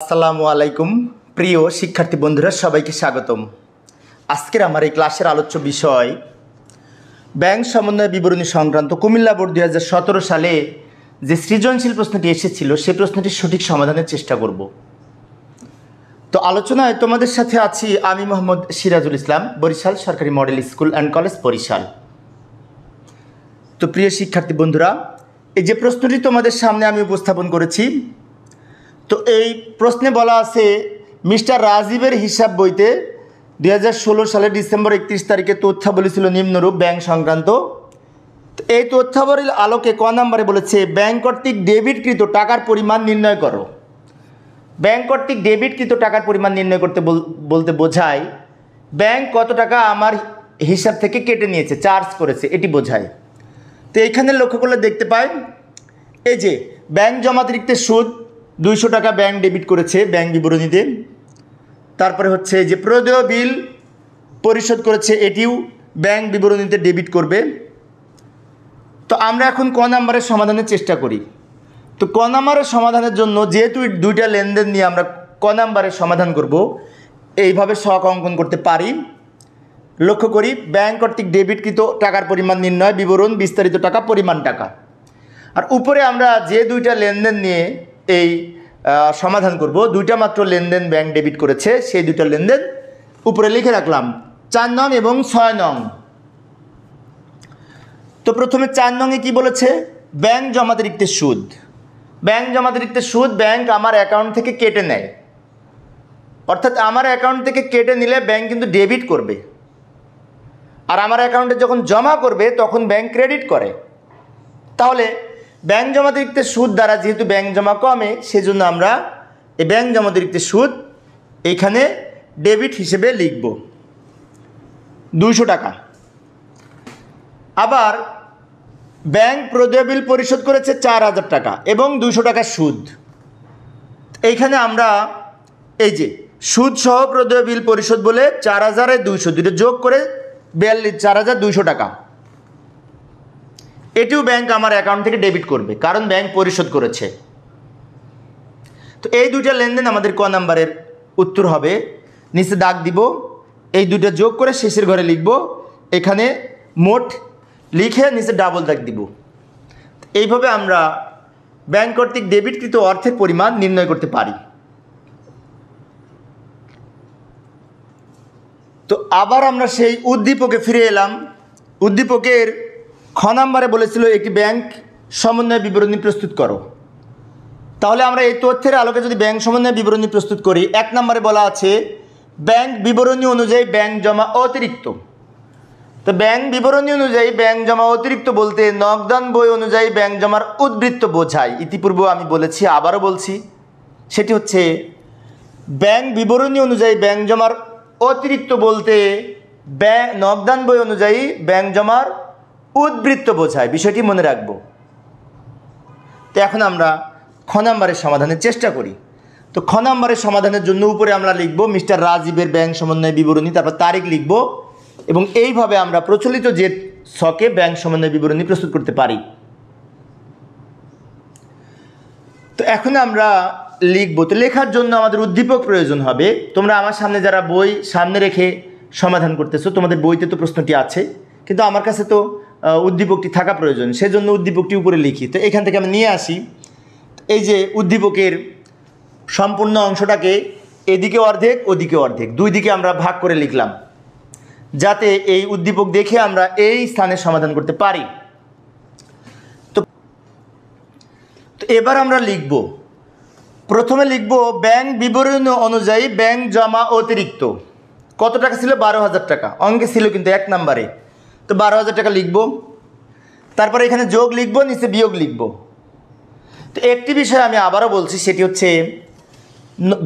আসসালামু আলাইকুম প্রিয় শিক্ষার্থী বন্ধুরা, সবাইকে স্বাগতম। আজকের আমার এই ক্লাসের আলোচ্য বিষয় ব্যাংক সমন্বয় বিবরণী সংক্রান্ত কুমিল্লা বোর্ড 2017 সালে যে সৃজনশীল প্রশ্নটি এসেছিল সেই প্রশ্নটির সঠিক সমাধানের চেষ্টা করব। তো আলোচনায় তোমাদের সাথে আছি আমি মোহাম্মদ সিরাজুল ইসলাম, বরিশাল সরকারি model school and college Barishal. তো প্রিয় শিক্ষার্থী বন্ধুরা, এই যে প্রশ্নটি তোমাদের সামনে আমি উপস্থাপন করেছি, তো এই প্রশ্নে বলা আছে মিস্টার রাজীবের হিসাব বইতে 2016 সালের ডিসেম্বর 31 তারিখে তথ্যাবলী ছিল নিম্নরূপ ব্যাংক সংক্রান্ত। তো এই তথ্যাবলীর আলোকে ক নম্বরে বলেছে ব্যাংক কর্তৃক ডেবিটকৃত টাকার পরিমাণ নির্ণয় করো। ব্যাংক কর্তৃক ডেবিটকৃত টাকার পরিমাণ নির্ণয় করতে বলতে বোঝায় ব্যাংক কত টাকা আমার হিসাব থেকে কেটে নিয়েছে, চার্জ করেছে, এটি বোঝায়। তো এইখানে লক্ষ্য করলে দেখতে পাই এই যে ব্যাংক জমাতিরিক্ত সুদ 200 টাকা ব্যাংক ডেবিট করেছে ব্যাংক বিবরণীতে। তারপরে হচ্ছে যে প্রদেয় বিল পরিশোধ করেছে, এটিও ব্যাংক বিবরণীতে ডেবিট করবে। তো আমরা এখন ক নম্বরের সমাধানের চেষ্টা করি। তো ক নম্বরের সমাধানের জন্য যেহেতু দুইটা লেনদেন নিয়ে আমরা ক নম্বরের সমাধান করব, এইভাবে ছক অঙ্কন করতে পারি। লক্ষ্য করি ব্যাংক কর্তৃক ডেবিটকৃত টাকার পরিমাণ নির্ণয়, বিবরণ, বিস্তারিত টাকা, পরিমাণ টাকা। আর উপরে আমরা যে দুইটা লেনদেন নিয়ে এই সমাধান করব, দুইটা মাত্র লেনদেন ব্যাংক ডেবিট করেছে, সেই দুইটা লেনদেন উপরে লিখে রাখলাম 4 নং এবং 6 নং। তো প্রথমে 4 নংয়ে কি বলেছে, ব্যাংক জমাতিরিক্ত সুদ। ব্যাংক জমাতিরিক্ত সুদ ব্যাংক আমার অ্যাকাউন্ট থেকে কেটে নেয়, অর্থাৎ আমার অ্যাকাউন্ট থেকে কেটে নিলে ব্যাংক কিন্তু ডেবিট করবে, আর আমার অ্যাকাউন্টে যখন জমা করবে তখন ব্যাংক ক্রেডিট করে। তাহলে ব্যাংক জমাতিরিক্ত সুদ দ্বারা যেহেতু ব্যাংক জমা কমে, সেজন্য আমরা এই ব্যাংক জমাতিরিক্ত সুদ এইখানে ডেবিট হিসেবে লিখব 200 টাকা। আবার ব্যাংক প্রদেয় বিল পরিশোধ করেছে 4000 টাকা এবং 200 টাকা সুদ। এইখানে আমরা এই যে সুদ সহ প্রদেয় বিল পরিশোধ বলে 4000 আর 200 দুটো যোগ করে 42,4200 টাকা, এটিও ব্যাংক আমার অ্যাকাউন্ট থেকে ডেবিট করবে, কারণ ব্যাংক পরিশোধ করেছে। তো এই দুইটা লেনদেন আমাদের ক নাম্বারের উত্তর হবে। নিচে দাগ দিব, এই দুইটা যোগ করে শেষের ঘরে লিখব, এখানে মোট লিখে নিচে ডাবল দাগ দিব। এইভাবে আমরা ব্যাংক কর্তৃক ডেবিটকৃত অর্থের পরিমাণ নির্ণয় করতে পারি। তো আবার আমরা সেই উদ্দীপকে ফিরে এলাম। উদ্দীপকের খ নম্বরে বলেছিল একটি ব্যাংক সমন্বয় বিবরণী প্রস্তুত করো। তাহলে আমরা এই তথ্যের আলোকে যদি ব্যাংক সমন্বয় বিবরণী প্রস্তুত করি, 1 নম্বরে বলা আছে ব্যাংক বিবরণী অনুযায়ী ব্যাংক জমা অতিরিক্ত। তো ব্যাংক বিবরণী অনুযায়ী ব্যাংক জমা অতিরিক্ত বলতে নগদান বই অনুযায়ী ব্যাংক জমার উদ্বৃত্ত বোঝায়। ইতিপূর্বে আমি বলেছি, আবারও বলছি, সেটি হচ্ছে ব্যাংক বিবরণী অনুযায়ী ব্যাংক জমার অতিরিক্ত বলতে নগদান বই অনুযায়ী ব্যাংক জমার উদ্বৃত্ত বোঝায়, বিষয়টি মনে রাখব। তো এখন আমরা খ নম্বরের সমাধানের চেষ্টা করি। তো খ নম্বরের সমাধানের জন্য উপরে আমরা লিখব মিস্টার রাজীবের ব্যাংক সমন্বয় বিবরণী, তারপর তারিখ লিখব, এবং এইভাবে আমরা প্রচলিত যে ছকে ব্যাংক সমন্বয় বিবরণী প্রস্তুত করতে পারি। তো এখন আমরা লিখব। তো লেখার জন্য আমাদের উদ্দীপক প্রয়োজন হবে। তোমরা আমার সামনে যারা বই সামনে রেখে সমাধান করতেছো, তোমাদের বইতে তো প্রশ্নটি আছে, কিন্তু আমার কাছে তো উদ্দীপকটি থাকা প্রয়োজন, সেজন্য উদ্দীপকটি উপরে লিখি। তো এখান থেকে আমি নিয়ে আসি এই যে উদ্দীপকের সম্পূর্ণ অংশটাকে এদিকে অর্ধেক ওদিকে অর্ধেক, দুই দিকে আমরা ভাগ করে লিখলাম, যাতে এই উদ্দীপক দেখে আমরা এই স্থানে সমাধান করতে পারি। তো এবার আমরা লিখব, প্রথমে লিখব ব্যাংক বিবরণী অনুযায়ী ব্যাংক জমা অতিরিক্ত কত টাকা ছিল, 12,000 টাকা। অঙ্কে ছিল কিন্তু 1 নম্বরে। তো 12,000 টাকা লিখব, তারপরে এখানে যোগ লিখব, নিচে বিয়োগ লিখব। তো একটি বিষয় আমি আবারও বলছি, সেটি হচ্ছে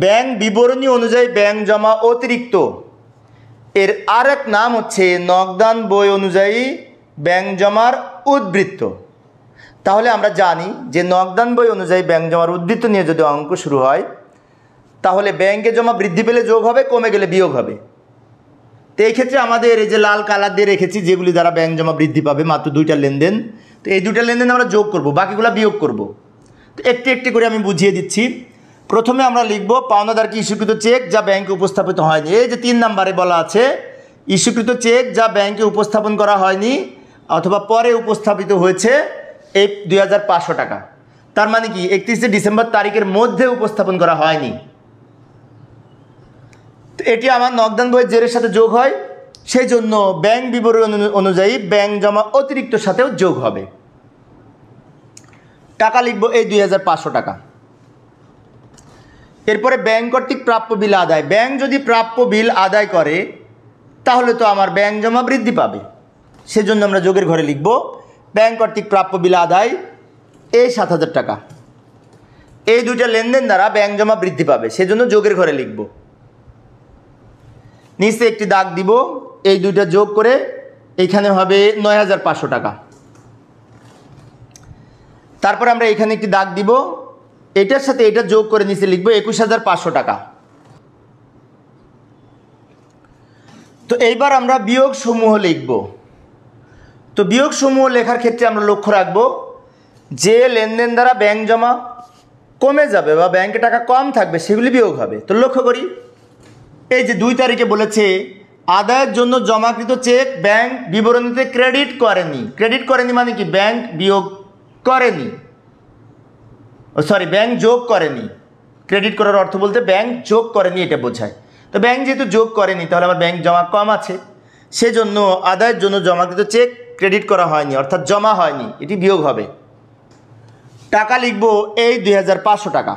ব্যাংক বিবরণী অনুযায়ী ব্যাংক জমা অতিরিক্ত এর আরেক নাম হচ্ছে নগদান বই অনুযায়ী ব্যাংক জমার উদ্বৃত্ত। তাহলে আমরা জানি যে নগদান বই অনুযায়ী ব্যাংক জমার উদ্বৃত্ত নিয়ে যদি অঙ্ক শুরু হয়, তাহলে ব্যাংকে জমা বৃদ্ধি পেলে যোগ হবে, কমে গেলে বিয়োগ হবে। তো এই ক্ষেত্রে আমাদের এই যে লাল কালার দিয়ে রেখেছি, যেগুলি দ্বারা ব্যাংক জমা বৃদ্ধি পাবে, মাত্র 2টা লেনদেন। তো এই 2টা লেনদেন আমরা যোগ করব, বাকিগুলো বিয়োগ করব। তো একটি একটি করে আমি বুঝিয়ে দিচ্ছি। প্রথমে আমরা লিখব পাওনাদারকে ইস্যুকৃত চেক যা ব্যাংকে উপস্থাপিত হয়নি। এই যে 3 নম্বরে বলা আছে ইস্যুকৃত চেক যা ব্যাংকে উপস্থাপন করা হয়নি অথবা পরে উপস্থাপিত হয়েছে এই 2500 টাকা। তার মানে কি 31শে ডিসেম্বর তারিখের মধ্যে উপস্থাপন করা হয়নি। তো এটি আমার নগদান বইয়ের জেরের সাথে যোগ হয়, সেই জন্য ব্যাংক বিবরণ অনুযায়ী ব্যাংক জমা অতিরিক্ত সাথেও যোগ হবে। টাকা লিখব এই 2500 টাকা। এরপরে ব্যাংক কর্তৃক প্রাপ্য বিল আদায়। ব্যাংক যদি প্রাপ্য বিল আদায় করে তাহলে তো আমার ব্যাংক জমা বৃদ্ধি পাবে, সেজন্য আমরা যোগের ঘরে লিখব ব্যাংক কর্তৃক প্রাপ্য বিল আদায় এই 7000 টাকা। এই দুইটা লেনদেন দ্বারা ব্যাংক জমা বৃদ্ধি পাবে, সেজন্য যোগের ঘরে লিখব। নিচে একটি দাগ দিব, এই দুইটা যোগ করে এইখানে হবে 9500 টাকা। তারপর আমরা এখানে একটি দাগ দিব, এটার সাথে এটা যোগ করে নিচে লিখব 21500 টাকা। তো এইবার আমরা বিয়োগ সমূহ লিখব। তো বিয়োগ সমূহ লেখার ক্ষেত্রে আমরা লক্ষ্য রাখব যে লেনদেন দ্বারা ব্যাংক জমা কমে যাবে বা ব্যাংকে টাকা কম থাকবে সেগুলি বিয়োগ হবে। তো লক্ষ্য করি, এই যে 2 তারিখে বলেছে আদায়ের জন্য জমাকৃত চেক ব্যাংক বিবরণীতে ক্রেডিট করেনি। ক্রেডিট করেনি মানে কি ব্যাংক বিয়োগ করেনি, ব্যাংক যোগ করেনি। ক্রেডিট করার অর্থ বলতে ব্যাংক যোগ করেনি এটা বোঝায়। তো ব্যাংক যেহেতু যোগ করেনি তাহলে আমার ব্যাংক জমা কম আছে, সেজন্য আদায়ের জন্য জমাকৃত চেক ক্রেডিট করা হয়নি অর্থাৎ জমা হয়নি, এটি বিয়োগ হবে। টাকা লিখব এই 2500 টাকা।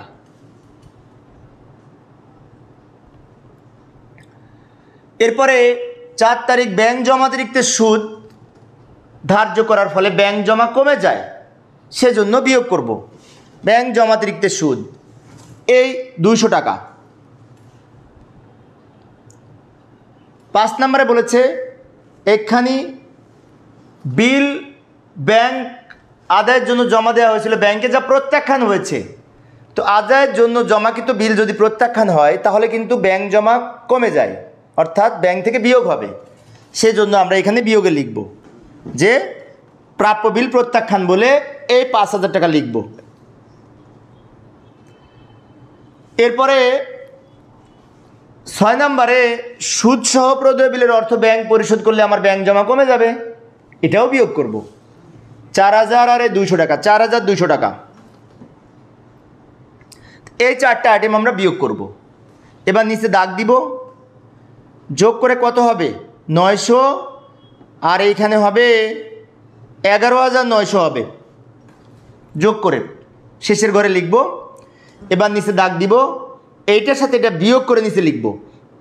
এরপরে 4 তারিখ ব্যাংক জমাতিরিক্ত সুদ ধার্য করার ফলে ব্যাংক জমা কমে যায়, সেজন্য বিয়োগ করব। ব্যাংক জমাতিরিক্ত সুদ এই 200 টাকা। 5 নম্বরে বলেছে একখানি বিল ব্যাংক আদায়ের জন্য জমা দেওয়া হয়েছিল, ব্যাংকে যা প্রত্যাখ্যান হয়েছে। তো আদায়ের জন্য জমাকৃত বিল যদি প্রত্যাখ্যান হয় তাহলে কিন্তু ব্যাংক জমা কমে যায় অর্থাৎ ব্যাংক থেকে বিয়োগ হবে, সেজন্য আমরা এখানে বিয়োগে লিখব যে প্রাপ্য বিল প্রত্যাখ্যান বলে এই 5000 টাকা লিখব। এরপরে 6 নম্বরে সুদ সহ প্রদেয় বিলের অর্থ ব্যাংক পরিশোধ করলে আমার ব্যাংক জমা কমে যাবে, এটাও বিয়োগ করব। 4000 আর 200 টাকা, 4200 টাকা। এই 4টা আইটেম আমরা বিয়োগ করব। এবার নিচে দাগ দিব, যোগ করে কত হবে 900 আর এইখানে হবে 11900 হবে, যোগ করে শেষের ঘরে লিখব। এবার নিচে দাগ দিব, এইটার সাথে এটা বিয়োগ করে নিচে লিখব,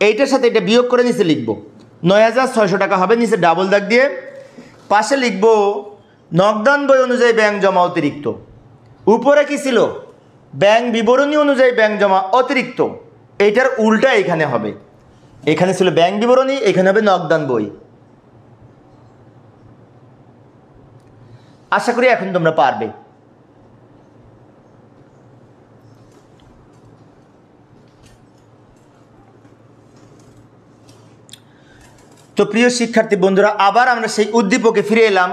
এইটার সাথে এটা বিয়োগ করে নিচে লিখব, 9600 টাকা হবে। নিচে ডাবল দাগ দিয়ে পাশে লিখব নগদান বই অনুযায়ী ব্যাংক জমা অতিরিক্ত। উপরে কি ছিল ব্যাংক বিবরণী অনুযায়ী ব্যাংক জমা অতিরিক্ত, এইটার উল্টা এখানে হবে। এখানে ছিল ব্যাংক বিবরণী, এখানে হবে নগদান বই। আশা করি এখন তোমরা পারবে। তো প্রিয় শিক্ষার্থী বন্ধুরা, আবার আমরা সেই উদ্দীপকে ফিরে এলাম।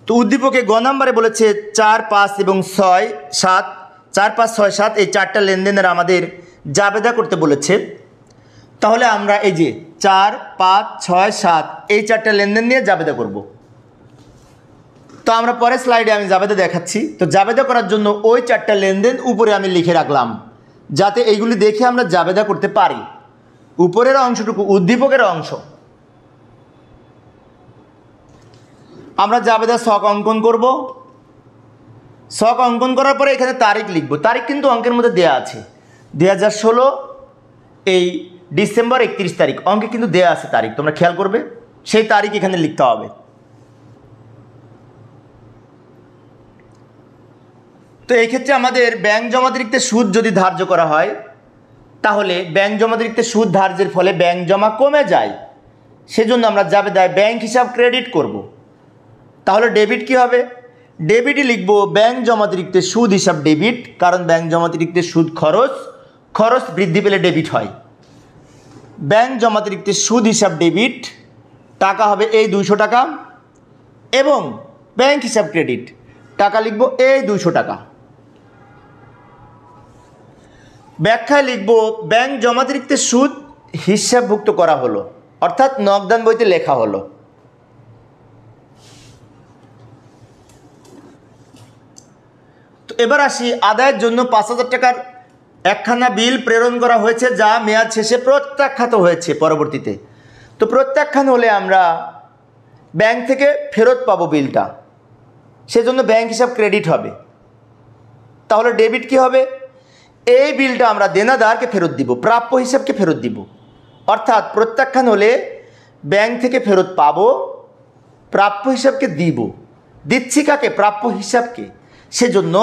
তো উদ্দীপকে গ নম্বরে বলেছে 4, 5 এবং 6, 7, 4, 5, 6, 7 এই 4টা লেনদেনের আমাদের জাবেদা করতে বলেছে। তাহলে আমরা এই যে 4, 5, 6, 7 এই 4টা লেনদেন নিয়ে জাবেদা করব। তো আমরা পরের স্লাইডে আমি জাবেদা দেখাচ্ছি। তো জাবেদা করার জন্য ওই 4টা লেনদেন উপরে আমি লিখে রাখলাম যাতে এইগুলি দেখে আমরা জাবেদা করতে পারি। উপরের অংশটুকু উদ্দীপকের অংশ। আমরা জাবেদা ছক অঙ্কন করব। ছক অঙ্কন করার পরে এখানে তারিখ লিখব। তারিখ কিন্তু অঙ্কের মধ্যে দেয়া আছে 2016 এই ডিসেম্বর 31 তারিখ, অঙ্কে কিন্তু দেয়া আছে তারিখ, তোমরা খেয়াল করবে সেই তারিখ এখানে লিখতে হবে। তো এই ক্ষেত্রে আমাদের ব্যাংক জমাতিরিক্ত সুদ যদি ধার্য করা হয় তাহলে ব্যাংক জমাতিরিক্ত সুদ ধার্যের ফলে ব্যাংক জমা কমে যায়, সেজন্য আমরা জাবেদায় ব্যাংক হিসাব ক্রেডিট করব। তাহলে ডেবিট কি হবে? ডেবিটই লিখব ব্যাংক জমাতিরিক্ত সুদ হিসাব ডেবিট, কারণ ব্যাংক জমাতিরিক্ত সুদ খরচ, খরচ বৃদ্ধি পেলে ডেবিট হয়। ব্যাংক জমাতিরিক্ত সুদ হিসাব ডেবিট, টাকা হবে এই 200 টাকা এবং ব্যাংক হিসাব ক্রেডিট, টাকা লিখব এই 200 টাকা। ব্যাখ্যায় লিখব ব্যাংক জমাতিরিক্ত সুদ হিসাবভুক্ত করা হলো, অর্থাৎ নগদান বইতে লেখা হলো। তো এবার আসি, আদায়ের জন্য 5,000 টাকার একখানা বিল প্রেরণ করা হয়েছে, যা মেয়াদ শেষে প্রত্যাখ্যাত হয়েছে পরবর্তীতে। তো প্রত্যাখ্যান হলে আমরা ব্যাংক থেকে ফেরত পাবো বিলটা, সেজন্য ব্যাংক হিসাব ক্রেডিট হবে। তাহলে ডেবিট কি হবে? এই বিলটা আমরা দেনাদারকে ফেরত দিব, প্রাপ্য হিসাবকে ফেরত দিব। অর্থাৎ প্রত্যাখ্যান হলে ব্যাংক থেকে ফেরত পাবো, প্রাপ্য হিসাবকে দিব। দিচ্ছি কাকে? প্রাপ্য হিসাবকে। সেজন্য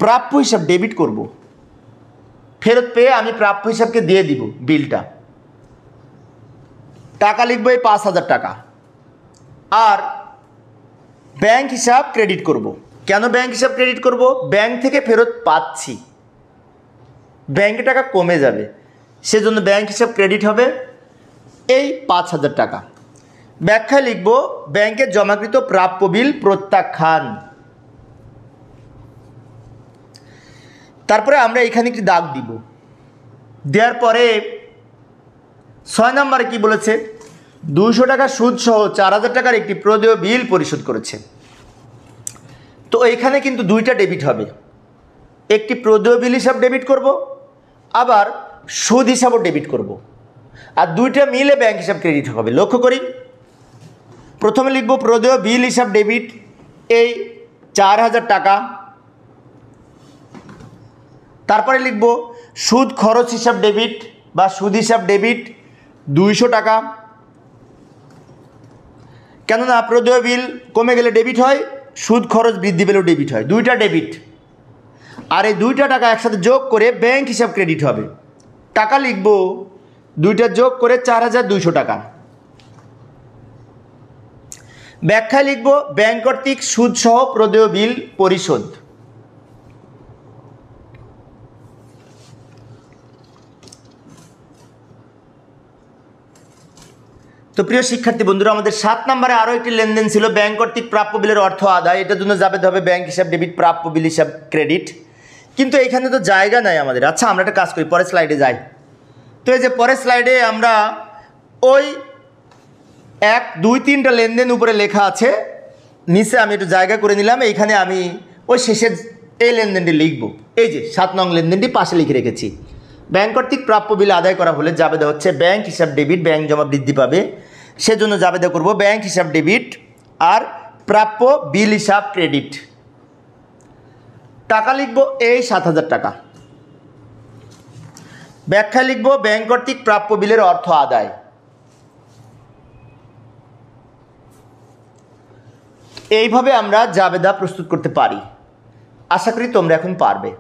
প্রাপ্য হিসাব ডেবিট করব, ফেরত পেয়ে আমি প্রাপ্য হিসাবকে দিয়ে দিব বিলটা। টাকা লিখবো এই 5,000 টাকা, আর ব্যাংক হিসাব ক্রেডিট করব। কেন ব্যাংক হিসাব ক্রেডিট করব? ব্যাংক থেকে ফেরত পাচ্ছি, ব্যাংকে টাকা কমে যাবে, সেজন্য ব্যাংক হিসাব ক্রেডিট হবে এই 5,000 টাকা। ব্যাখ্যায় লিখব ব্যাংকে জমাকৃত প্রাপ্য বিল প্রত্যাখ্যান। তারপরে আমরা এখানে একটি দাগ দিব, দেওয়ার পরে 6 নম্বরে কি বলেছে? 200 টাকা সুদ সহ 4,000 টাকার একটি প্রদেয় বিল পরিশোধ করেছে। তো এইখানে কিন্তু দুইটা ডেবিট হবে, একটি প্রদেয় বিল হিসাব ডেবিট করব, আবার সুদ হিসাবও ডেবিট করব, আর দুইটা মিলে ব্যাংক হিসাব ক্রেডিট হবে। লক্ষ্য করি, প্রথমে লিখব প্রদেয় বিল হিসাব ডেবিট এই 4,000 টাকা। তারপরে লিখব সুদ খরচ হিসাব ডেবিট বা সুদ হিসাব ডেবিট 200 টাকা। কেননা প্রদেয় বিল কমে গেলে ডেবিট হয়, সুদ খরচ বৃদ্ধি পেলেও ডেবিট হয়, দুইটা ডেবিট। আর এই দুইটা টাকা একসাথে যোগ করে ব্যাংক হিসাব ক্রেডিট হবে। টাকা লিখব দুইটা যোগ করে 4,200 টাকা। ব্যাখ্যায় লিখব ব্যাংক কর্তৃক সুদ সহ প্রদেয় বিল পরিশোধ। তো প্রিয় শিক্ষার্থী বন্ধুরা, আমাদের 7 নম্বরে আরও একটি লেনদেন ছিল, ব্যাংক কর্তৃক প্রাপ্য বিলের অর্থ আদায়। এটার জন্য যাবে হবে ব্যাংক হিসাব ডেবিট, প্রাপ্য বিল হিসাব ক্রেডিট। কিন্তু এখানে তো জায়গা নাই আমাদের। আচ্ছা, আমরা একটা কাজ করি, পরের স্লাইডে যাই। তো এই যে পরের স্লাইডে আমরা ওই 1, 2, 3টা লেনদেন উপরে লেখা আছে, নিচে আমি একটু জায়গা করে নিলাম। এইখানে আমি ওই শেষের এই লেনদেনটি লিখব। এই যে 7 নং লেনদেনটি পাশে লিখে রেখেছি। ব্যাংক কর্তৃক প্রাপ্য বিল আদায় করা হলে জাবেদা হচ্ছে ব্যাংক হিসাব ডেবিট, ব্যাংক জমা বৃদ্ধি পাবে, সেজন্য জাবেদা করব ব্যাংক হিসাব ডেবিট আর প্রাপ্য বিল হিসাব ক্রেডিট। টাকা লিখব এই 7,000 টাকা। ব্যাখ্যা লিখব ব্যাংক কর্তৃক প্রাপ্য বিলের অর্থ আদায়। এইভাবে আমরা জাবেদা প্রস্তুত করতে পারি। আশা করি তোমরা এখন পারবে।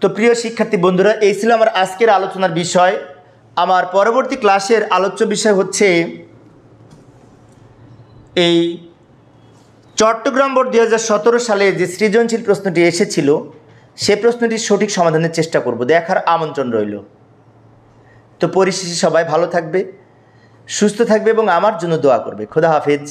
তো প্রিয় শিক্ষার্থী বন্ধুরা, এই ছিল আমার আজকের আলোচনার বিষয়। আমার পরবর্তী ক্লাসের আলোচ্য বিষয় হচ্ছে এই চট্টগ্রাম বোর্ড 2017 সালে যে সৃজনশীল প্রশ্নটি এসেছিল, সে প্রশ্নটির সঠিক সমাধানের চেষ্টা করব, দেখার আমন্ত্রণ রইল। তো পরিশেষে সবাই ভালো থাকবে, সুস্থ থাকবে এবং আমার জন্য দোয়া করবে। খোদা হাফেজ।